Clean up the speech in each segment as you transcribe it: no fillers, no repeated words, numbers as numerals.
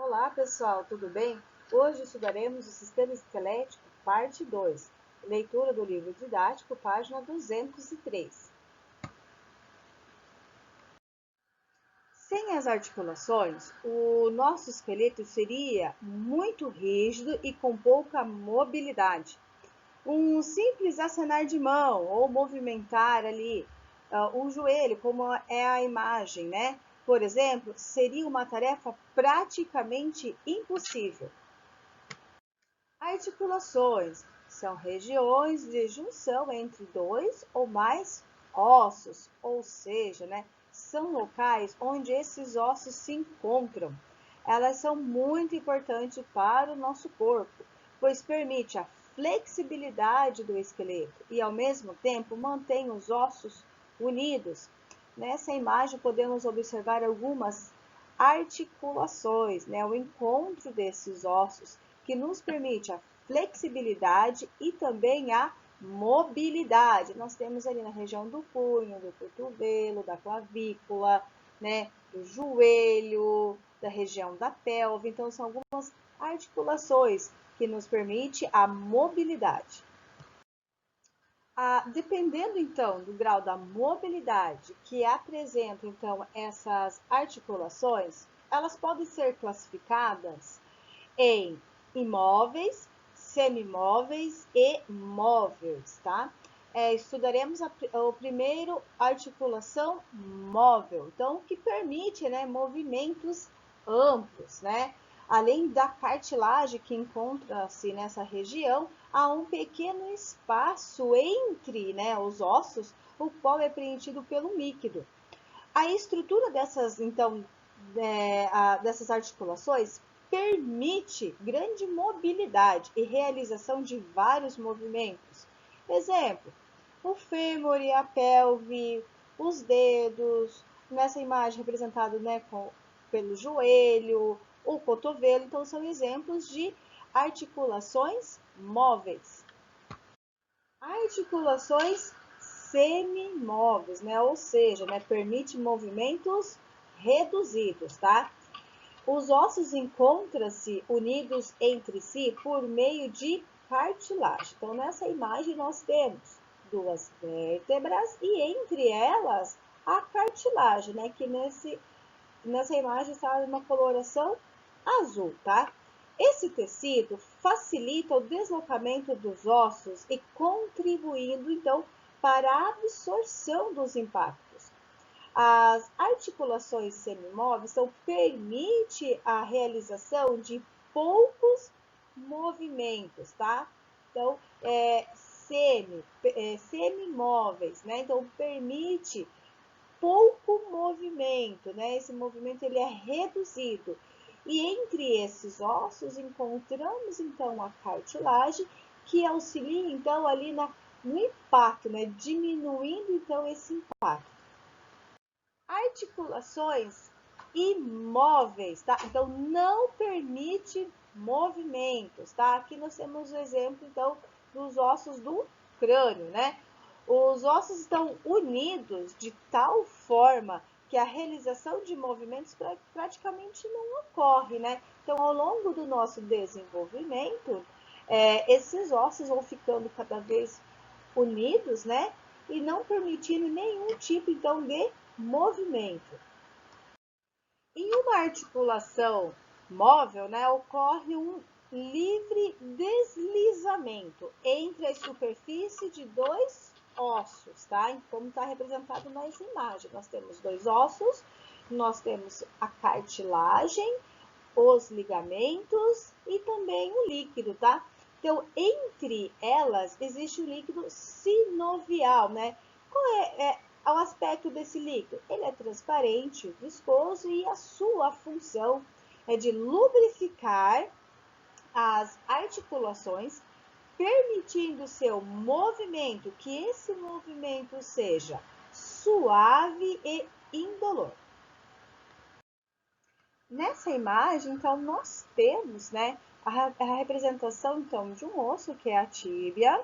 Olá, pessoal, tudo bem? Hoje estudaremos o sistema esquelético, parte 2, leitura do livro didático, página 203. Sem as articulações, o nosso esqueleto seria muito rígido e com pouca mobilidade. Um simples acenar de mão ou movimentar ali o joelho, como é a imagem, né? Por exemplo, seria uma tarefa praticamente impossível. Articulações são regiões de junção entre dois ou mais ossos, ou seja, né, são locais onde esses ossos se encontram. Elas são muito importantes para o nosso corpo, pois permite a flexibilidade do esqueleto e, ao mesmo tempo, mantém os ossos unidos. Nessa imagem, podemos observar algumas articulações, né, o encontro desses ossos que nos permite a flexibilidade e também a mobilidade. Nós temos ali na região do punho, do cotovelo, da clavícula, né, do joelho, da região da pelve. Então, são algumas articulações que nos permite a mobilidade. Dependendo, então, do grau da mobilidade que apresentam, então, essas articulações, elas podem ser classificadas em imóveis, semimóveis e móveis, tá? Estudaremos o primeiro, articulação móvel, então, que permite, né, movimentos amplos, né? Além da cartilagem que encontra-se nessa região, há um pequeno espaço entre, né, os ossos, o qual é preenchido pelo líquido. A estrutura dessas, então, dessas articulações permite grande mobilidade e realização de vários movimentos. Exemplo, o fêmur e a pelve, os dedos, nessa imagem representada, né, pelo joelho, o cotovelo. Então, são exemplos de articulações móveis. Articulações semimóveis, né? Ou seja, né, permite movimentos reduzidos, tá? Os ossos encontram-se unidos entre si por meio de cartilagem. Então, nessa imagem nós temos duas vértebras e entre elas a cartilagem, né? Que nessa imagem está uma coloração azul, tá? Esse tecido facilita o deslocamento dos ossos e contribuindo, então, para a absorção dos impactos. As articulações semimóveis então, permite a realização de poucos movimentos, tá? Então, semimóveis, né? Então, permite pouco movimento, né? Esse movimento ele é reduzido. E entre esses ossos encontramos então a cartilagem que auxilia então ali no impacto, né? Diminuindo então esse impacto. Articulações imóveis, tá? Então não permite movimentos, tá? Aqui nós temos o exemplo então dos ossos do crânio, né? Os ossos estão unidos de tal forma que a realização de movimentos praticamente não ocorre, né? Então, ao longo do nosso desenvolvimento, esses ossos vão ficando cada vez unidos, né? E não permitindo nenhum tipo, então, de movimento. Em uma articulação móvel, né, ocorre um livre deslizamento entre a superfície de dois ossos, tá? Como está representado nas imagens. Nós temos dois ossos, nós temos a cartilagem, os ligamentos e também o líquido, tá? Então, entre elas existe o líquido sinovial, né? Qual é o aspecto desse líquido? Ele é transparente, viscoso e a sua função é de lubrificar as articulações, permitindo seu movimento, que esse movimento seja suave e indolor. Nessa imagem, então, nós temos, né, a representação, então, de um osso, que é a tíbia,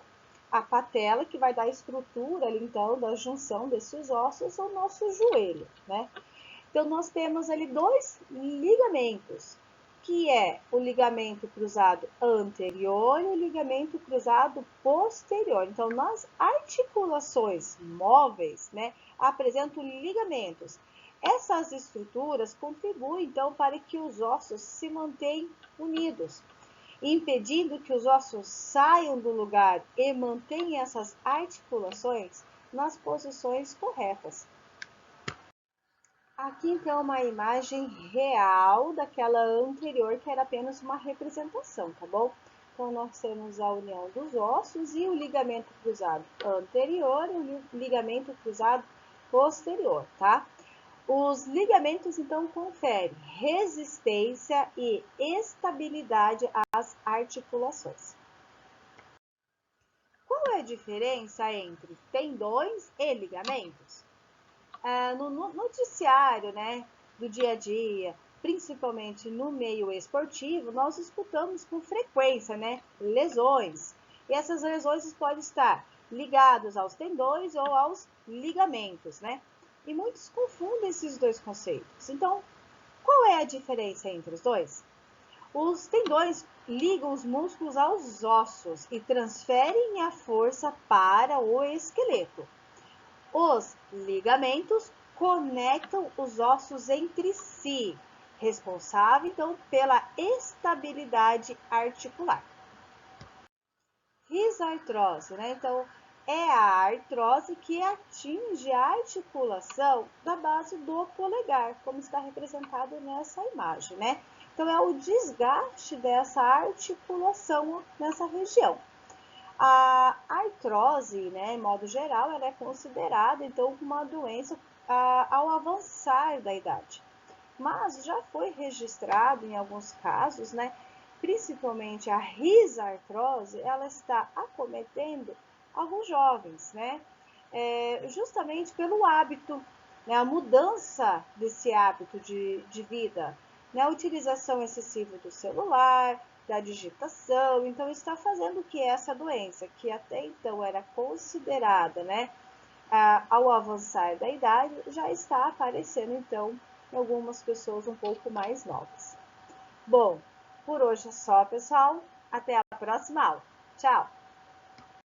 a patela, que vai dar a estrutura, ali, então, da junção desses ossos ao nosso joelho, né? Então, nós temos ali dois ligamentos. que é o ligamento cruzado anterior e o ligamento cruzado posterior. Então, nas articulações móveis, né, apresentam ligamentos. Essas estruturas contribuem, então, para que os ossos se mantenham unidos, impedindo que os ossos saiam do lugar e mantenham essas articulações nas posições corretas. Aqui então uma imagem real daquela anterior que era apenas uma representação, tá bom? Então nós temos a união dos ossos e o ligamento cruzado anterior e o ligamento cruzado posterior, tá? Os ligamentos então conferem resistência e estabilidade às articulações. Qual é a diferença entre tendões e ligamentos? No noticiário, né, do dia a dia, principalmente no meio esportivo, nós escutamos com frequência, né, lesões. E essas lesões podem estar ligadas aos tendões ou aos ligamentos, né? E muitos confundem esses dois conceitos. Então, qual é a diferença entre os dois? Os tendões ligam os músculos aos ossos e transferem a força para o esqueleto. Os ligamentos conectam os ossos entre si, responsável então pela estabilidade articular. Risartrose, né? Então, é a artrose que atinge a articulação da base do polegar, como está representado nessa imagem, né? Então, é o desgaste dessa articulação nessa região. A artrose, né, em modo geral, ela é considerada, então, uma doença ao avançar da idade. Mas já foi registrado em alguns casos, né, principalmente a risartrose, ela está acometendo alguns jovens, né, justamente pelo hábito, né, a mudança desse hábito de vida, né, a utilização excessiva do celular, da digitação, então está fazendo que essa doença, que até então era considerada, né, ao avançar da idade, já está aparecendo então em algumas pessoas um pouco mais novas. Bom, por hoje é só, pessoal. Até a próxima aula. Tchau!